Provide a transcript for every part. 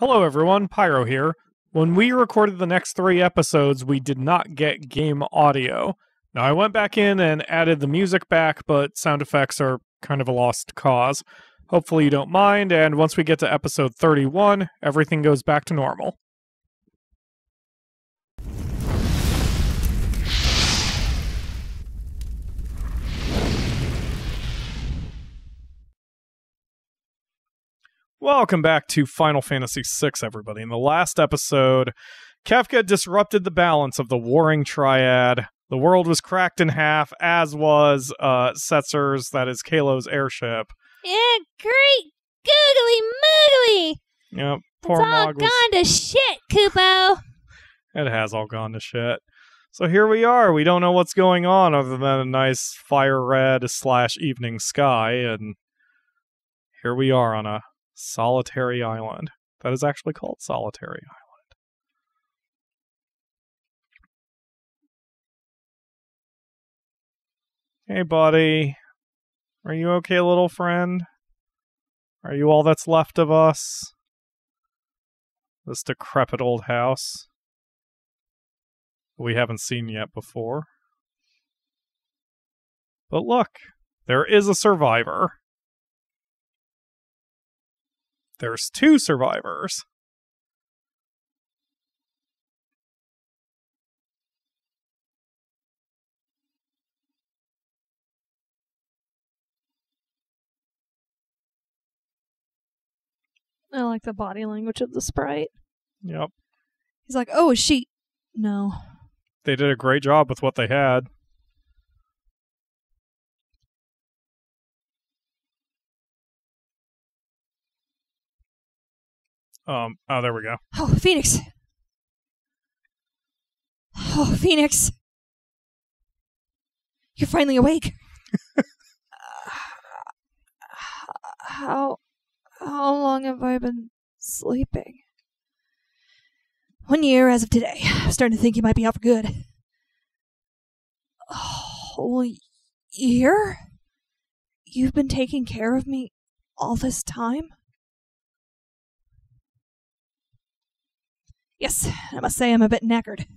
Hello everyone, Pyro here. When we recorded the next 3 episodes, we did not get game audio. Now I went back in and added the music back, but sound effects are kind of a lost cause. Hopefully you don't mind, and once we get to episode 31, everything goes back to normal. Welcome back to Final Fantasy VI, everybody. In the last episode, Kefka disrupted the balance of the warring triad. The world was cracked in half, as was Setzer's, that is Kalo's airship. Yeah, great googly moogly! Yep, It's all gone to shit, Kupo! It has all gone to shit. So here we are. We don't know what's going on other than a nice fire red / evening sky, and here we are on a solitary island. That is actually called Solitary Island. Hey, buddy. Are you okay, little friend? Are you all that's left of us? This decrepit old house we haven't seen yet before. But look, there is a survivor. There's 2 survivors. I like the body language of the sprite. Yep. He's like, oh, is she... No. They did a great job with what they had. Oh, there we go. Oh, Phoenix! Oh, Phoenix! You're finally awake! How long have I been sleeping? 1 year as of today. I'm starting to think you might be out for good. A whole year? You've been taking care of me all this time? Yes, I must say I'm a bit knackered.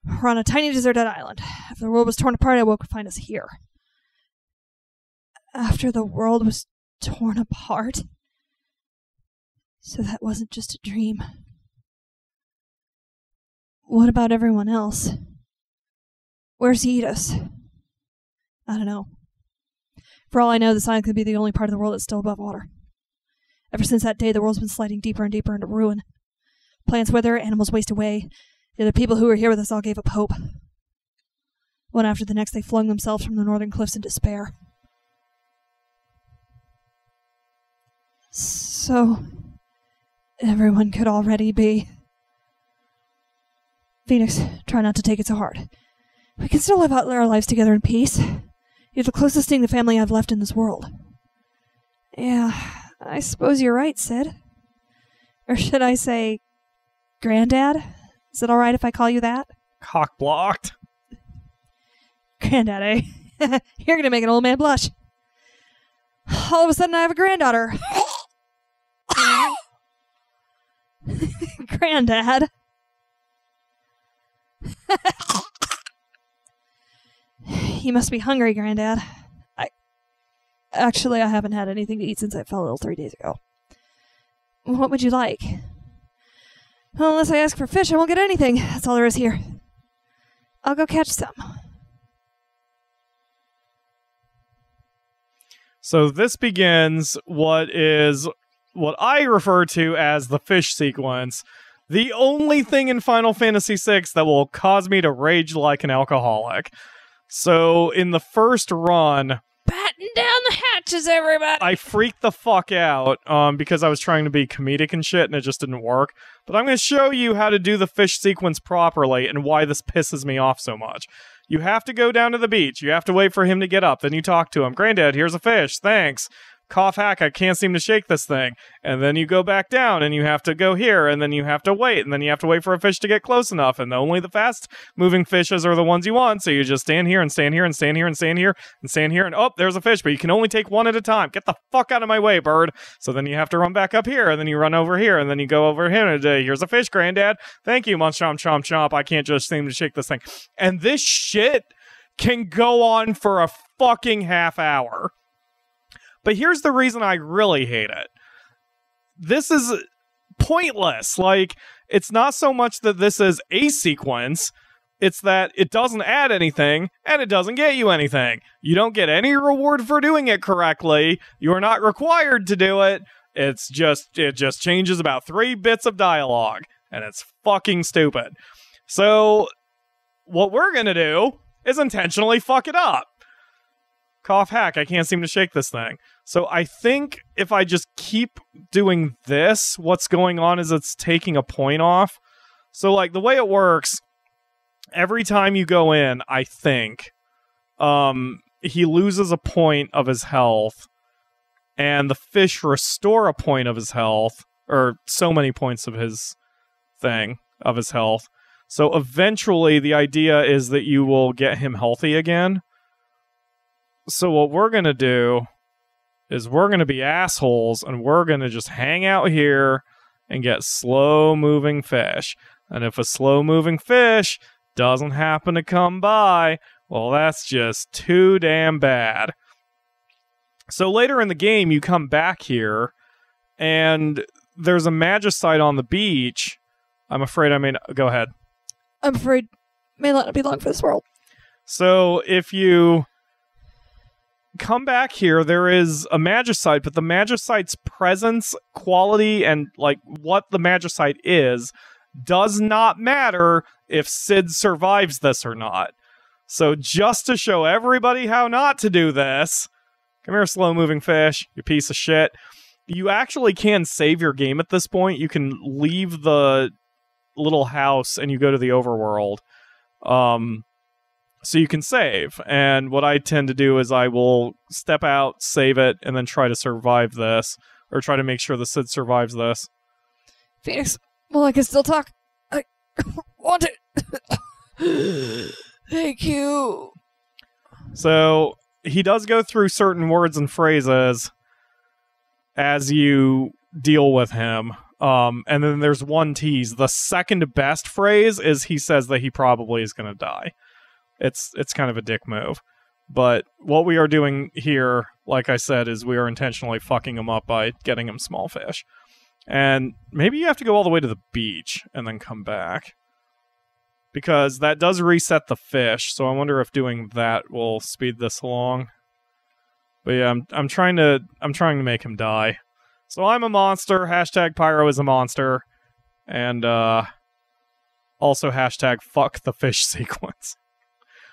We're on a tiny deserted island. If the world was torn apart, I would find us here. After the world was torn apart? So that wasn't just a dream. What about everyone else? Where's Edis? I don't know. For all I know, this island could be the only part of the world that's still above water. Ever since that day, the world's been sliding deeper and deeper into ruin. Plants wither, animals waste away. The other people who were here with us all gave up hope. One after the next, they flung themselves from the northern cliffs in despair. So, everyone could already be... Phoenix, try not to take it so hard. We can still live out our lives together in peace. You're the closest thing to family I've left in this world. Yeah, I suppose you're right, Sid. Or should I say, Granddad? Is it alright if I call you that? Cock-blocked. Granddad, eh? You're gonna make an old man blush. All of a sudden I have a granddaughter. Granddad. You must be hungry, Granddad. Actually, I haven't had anything to eat since I fell ill 3 days ago. What would you like? Well, unless I ask for fish, I won't get anything. That's all there is here. I'll go catch some. So this begins what I refer to as the fish sequence. The only thing in Final Fantasy VI that will cause me to rage like an alcoholic. So in the first run... Batten down the hatches, everybody! I freaked the fuck out because I was trying to be comedic and shit and it just didn't work. But I'm going to show you how to do the fish sequence properly and why this pisses me off so much. You have to go down to the beach. You have to wait for him to get up. Then you talk to him. Granddad, here's a fish. Thanks. Cough hack, I can't seem to shake this thing. And then you go back down and you have to go here and then you have to wait and then you have to wait for a fish to get close enough. And only the fast moving fishes are the ones you want. So you just stand here and stand here and stand here and stand here and stand here and oh, there's a fish, but you can only take one at a time. Get the fuck out of my way, bird. So then you have to run back up here and then you run over here and then you go over here and here's a fish, granddad. Thank you, munch, chomp, chomp, chomp. I can't just seem to shake this thing. And this shit can go on for a fucking half hour. But here's the reason I really hate it. This is pointless. Like, it's not so much that this is a sequence, it's that it doesn't add anything, and it doesn't get you anything. You don't get any reward for doing it correctly. You are not required to do it. It just changes about 3 bits of dialogue, and it's fucking stupid. So, what we're gonna do is intentionally fuck it up. Cough hack, I can't seem to shake this thing. So I think if I just keep doing this, what's going on is it's taking a point off. So like the way it works, every time you go in, I think, he loses a point of his health and the fish restore a point of his health, or so many points of his thing, of his health. So eventually the idea is that you will get him healthy again. So what we're going to do is we're going to be assholes and we're going to just hang out here and get slow-moving fish. And if a slow-moving fish doesn't happen to come by, well, that's just too damn bad. So later in the game, you come back here and there's a magicite on the beach. I'm afraid I may not... Go ahead. I'm afraid may not be long for this world. So if you come back here, there is a magicite, but the magicite's presence, quality, and like what the magicite is does not matter if Sid survives this or not. So just to show everybody how not to do this, come here, slow-moving fish, you piece of shit. You actually can save your game at this point. You can leave the little house and you go to the overworld. So you can save, and what I tend to do is I will step out, save it, and then try to survive this, or try to make sure the Sid survives this. Phoenix, well, I can still talk. I want it. Thank you. So he does go through certain words and phrases as you deal with him, and then there's one tease. The second best phrase is he says that he probably is going to die. It's kind of a dick move. But what we are doing here, like I said, is we are intentionally fucking him up by getting him small fish. And maybe you have to go all the way to the beach and then come back. Because that does reset the fish, so I wonder if doing that will speed this along. But yeah, I'm trying to make him die. So I'm a monster, hashtag Pyro is a monster, and also hashtag fuck the fish sequence.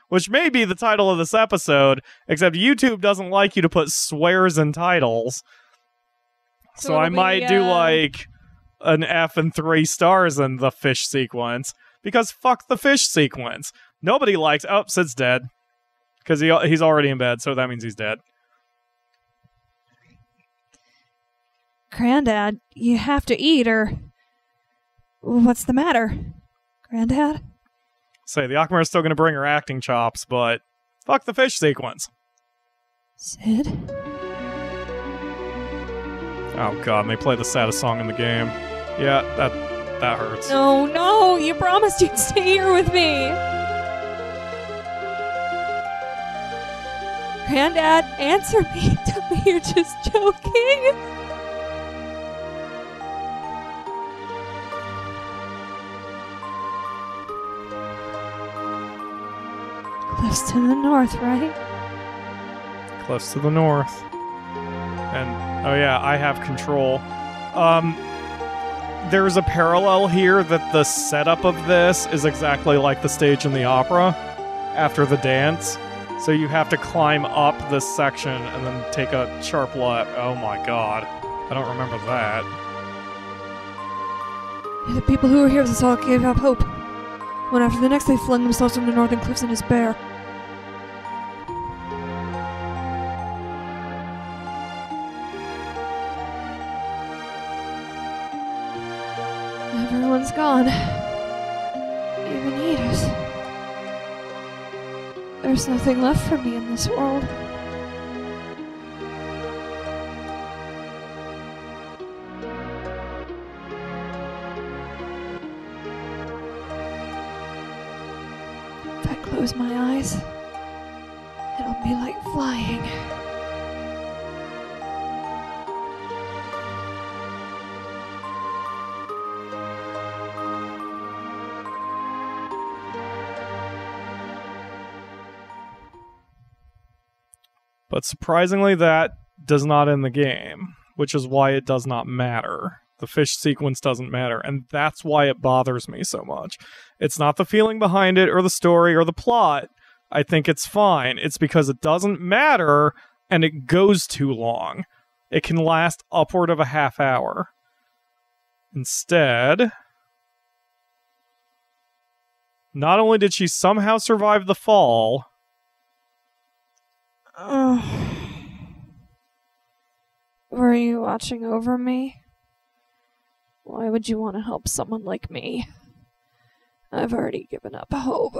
Which may be the title of this episode, except YouTube doesn't like you to put swears in titles. So I might do like an F and 3 stars in the fish sequence, because fuck the fish sequence. Nobody likes... Oh, Sid's dead. Because he's already in bed, so that means he's dead. Granddad, you have to eat, or... What's the matter? Granddad? Say, the Akamura is still going to bring her acting chops, but fuck the fish sequence. Sid? Oh god, and they play the saddest song in the game. Yeah, that hurts. No, you promised you'd stay here with me. Granddad, answer me. Tell me you're just joking. Cliffs to the north, right? Cliffs to the north. And, oh yeah, I have control. There's a parallel here that the setup of this is exactly like the stage in the opera after the dance. So you have to climb up this section and then take a sharp left. Oh my god. I don't remember that. The people who were here with us all gave up hope. One after the next, they flung themselves from the northern cliffs in despair. Everyone's gone. Even Edith. There's nothing left for me in this world. If I close my eyes, it'll be like flying. But surprisingly, that does not end the game, which is why it does not matter. The fish sequence doesn't matter, and that's why it bothers me so much. It's not the feeling behind it, or the story, or the plot. I think it's fine. It's because it doesn't matter, and it goes too long. It can last upward of a half hour. Instead, not only did she somehow survive the fall... Were you watching over me? Why would you want to help someone like me? I've already given up hope.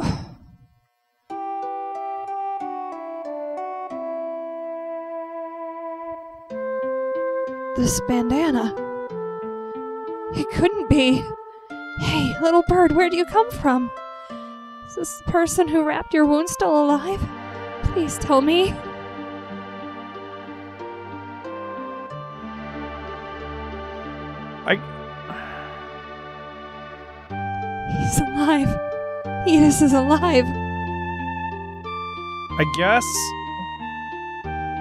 This bandana. It couldn't be. Hey, little bird, where do you come from? Is this the person who wrapped your wound still alive? Please tell me. He's alive. Edith is alive. I guess...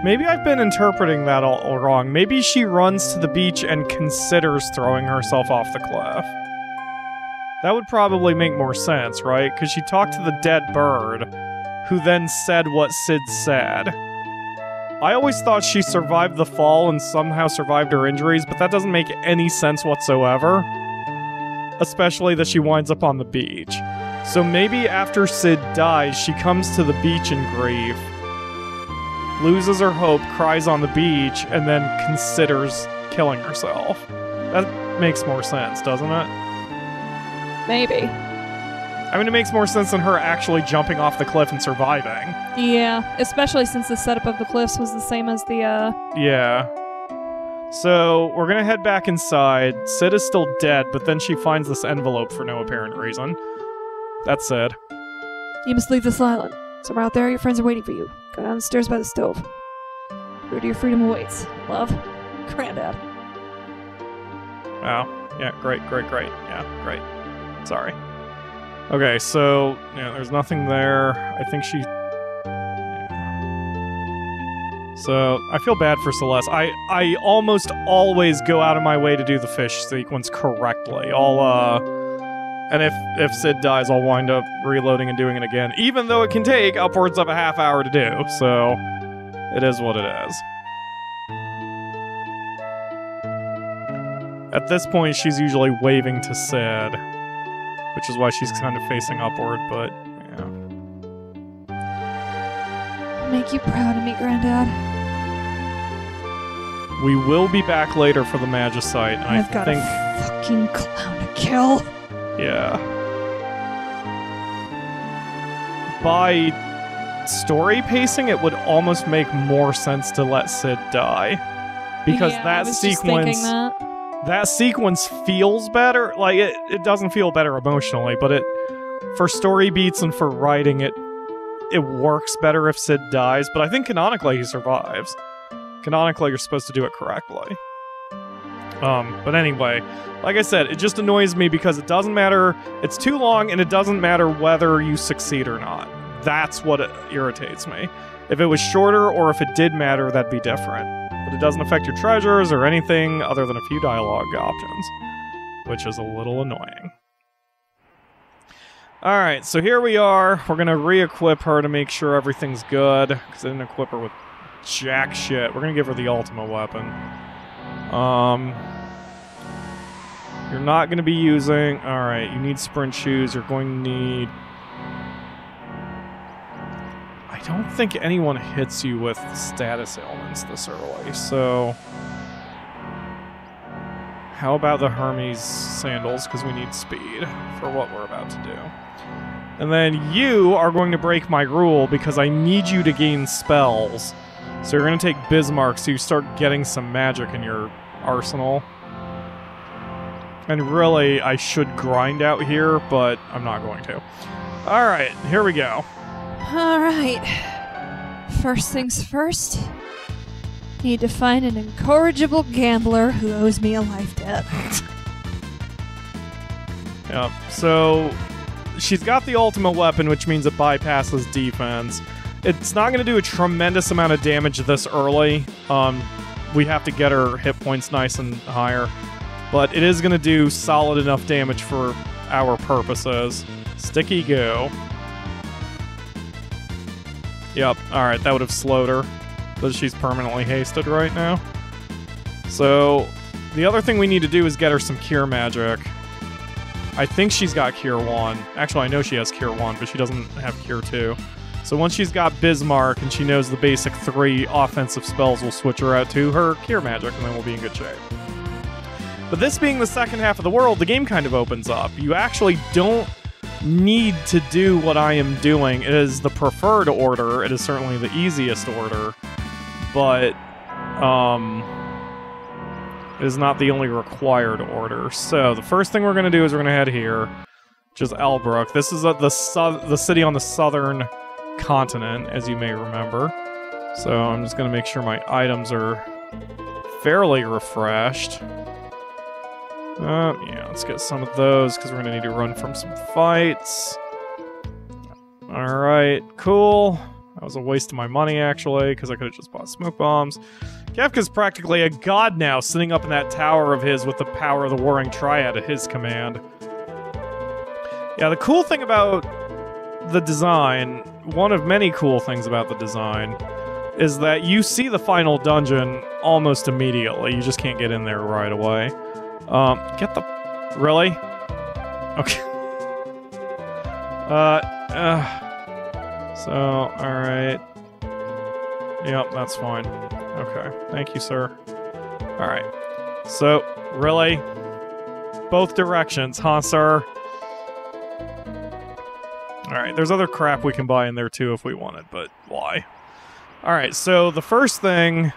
maybe I've been interpreting that all wrong. Maybe she runs to the beach and considers throwing herself off the cliff. That would probably make more sense, right? Because she talked to the dead bird, who then said what Sid said. I always thought she survived the fall and somehow survived her injuries, but that doesn't make any sense whatsoever. Especially that she winds up on the beach. So maybe after Sid dies, she comes to the beach in grief, loses her hope, cries on the beach, and then considers killing herself. That makes more sense, doesn't it? Maybe. I mean, it makes more sense than her actually jumping off the cliff and surviving. Yeah, especially since the setup of the cliffs was the same as the, Yeah. So, we're gonna head back inside. Sid is still dead, but then she finds this envelope for no apparent reason. That's Sid. You must leave this island. Somewhere out there, your friends are waiting for you. Go down the stairs by the stove. Route to your freedom awaits. Love, Granddad. Oh, yeah, great. Yeah, great. Sorry. Okay, so, yeah, there's nothing there. I think she... So, I feel bad for Celeste. I almost always go out of my way to do the fish sequence correctly. And if Sid dies, I'll wind up reloading and doing it again, even though it can take upwards of a half hour to do, so it is what it is. At this point, she's usually waving to Sid, which is why she's kind of facing upward, but, yeah. I'll make you proud of me, Granddad. We will be back later for the Magicite, and I've got a fucking clown to kill. Yeah. By story pacing, it would almost make more sense to let Sid die. Because that sequence feels better. Like, it doesn't feel better emotionally, but for story beats and for writing, it works better if Sid dies. But I think canonically he survives. Canonically, you're supposed to do it correctly. But anyway, like I said, it just annoys me because it doesn't matter. It's too long, and it doesn't matter whether you succeed or not. That's what irritates me. If it was shorter, or if it did matter, that'd be different. But it doesn't affect your treasures or anything other than a few dialogue options, which is a little annoying. Alright, so here we are. We're going to re-equip her to make sure everything's good, because I didn't equip her with jack shit. We're going to give her the ultimate weapon. You're not going to be using... Alright, you need sprint shoes. You're going to need... I don't think anyone hits you with status ailments this early, so... How about the Hermes sandals? Because we need speed for what we're about to do. And then you are going to break my rule because I need you to gain spells. So you're going to take Bismarck so you start getting some magic in your arsenal. And really, I should grind out here, but I'm not going to. Alright, here we go. Alright. First things first. Need to find an incorrigible gambler who owes me a life debt. Yep, so she's got the ultimate weapon, which means it bypasses defense. It's not going to do a tremendous amount of damage this early. We have to get her hit points nice and higher. But it is going to do solid enough damage for our purposes. Sticky goo. Yep, alright, that would have slowed her. But she's permanently hasted right now. So, the other thing we need to do is get her some Cure Magic. I think she's got Cure 1. Actually, I know she has Cure 1, but she doesn't have Cure 2. So once she's got Bismarck and she knows the basic 3 offensive spells, we'll switch her out to her Cure Magic, and then we'll be in good shape. But this being the second half of the world, the game kind of opens up. You actually don't need to do what I am doing. It is the preferred order. It is certainly the easiest order. But, it is not the only required order. So, the first thing we're going to do is we're going to head here, which is Elbrook. This is the city on the southern continent, as you may remember. So, I'm just going to make sure my items are fairly refreshed. Yeah, let's get some of those, because we're going to need to run from some fights. Alright, cool. That was a waste of my money, actually, because I could have just bought smoke bombs. Kefka's practically a god now, sitting up in that tower of his with the power of the Warring Triad at his command. Yeah, the cool thing about the design, one of many cool things about the design, is that you see the final dungeon almost immediately. You just can't get in there right away. Get the... Really? Okay. So, alright. Yep, that's fine. Okay. Thank you, sir. Alright. So, really? Both directions, huh, sir? Alright, there's other crap we can buy in there, too, if we wanted, but why? Alright, so the first thing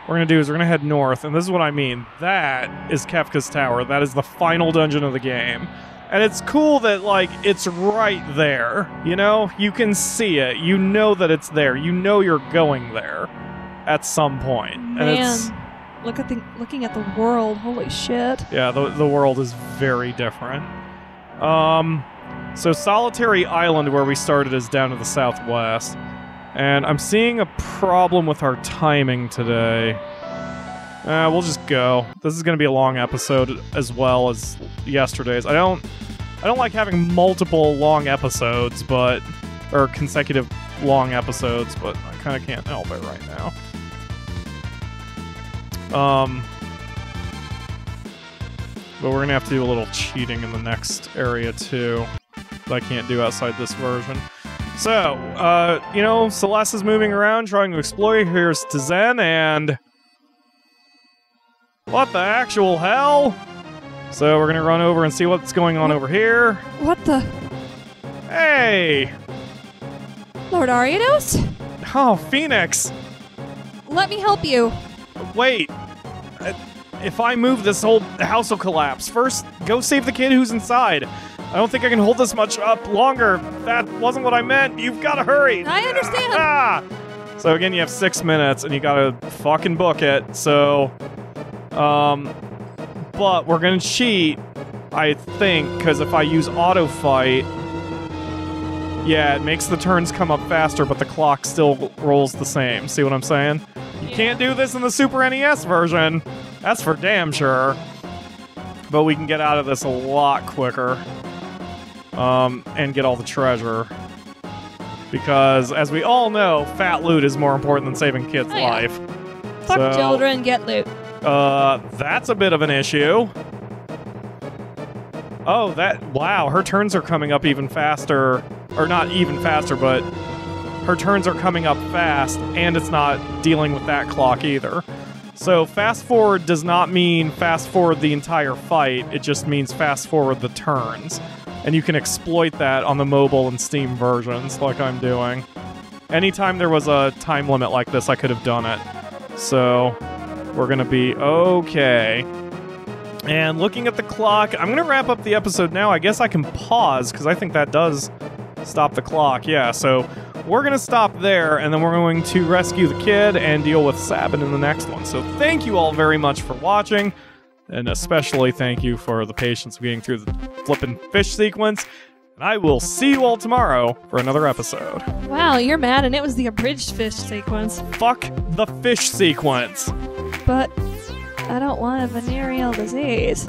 we're going to do is we're going to head north, and this is what I mean. That is Kefka's Tower. That is the final dungeon of the game. And it's cool that, like, it's right there, you know? You can see it. You know that it's there. You know you're going there at some point. Man, and it's, looking at the world, holy shit. yeah, the world is very different. So Solitary Island, where we started, is down to the southwest. And I'm seeing a problem with our timing today. We'll just go. This is going to be a long episode as well as yesterday's. I don't like having multiple long episodes, or consecutive long episodes, but I kind of can't help it right now. But we're going to have to do a little cheating in the next area too, that I can't do outside this version. So, you know, Celeste is moving around, trying to explore. Here's Tizen, and... What the actual hell? So we're gonna run over and see what's going on over here. What the? Hey! Lord Ariados? Oh, Phoenix! Let me help you. Wait. If I move, this whole house will collapse. First, go save the kid who's inside. I don't think I can hold this much up longer. That wasn't what I meant. You've got to hurry. I understand. So again, you have 6 minutes, and you gotta fucking book it. So, but we're gonna cheat, I think, because if I use auto fight, yeah, it makes the turns come up faster, but the clock still rolls the same. See what I'm saying? You can't do this in the Super NES version. That's for damn sure. But we can get out of this a lot quicker. And get all the treasure. Because, as we all know, fat loot is more important than saving kids' life. Fuck children, get loot. That's a bit of an issue. Oh, wow, her turns are coming up even faster. Or not even faster, but her turns are coming up fast, and it's not dealing with that clock either. So fast forward does not mean fast forward the entire fight, it just means fast forward the turns. And you can exploit that on the mobile and Steam versions like I'm doing. Anytime there was a time limit like this, I could have done it. So we're going to be okay. And looking at the clock, I'm going to wrap up the episode now. I guess I can pause because I think that does stop the clock. Yeah, so we're going to stop there, and then we're going to rescue the kid and deal with Sabin in the next one. So thank you all very much for watching, and especially thank you for the patience of getting through the flippin' fish sequence. And I will see you all tomorrow for another episode. Wow, you're mad, and it was the abridged fish sequence. Fuck the fish sequence. But I don't want a venereal disease.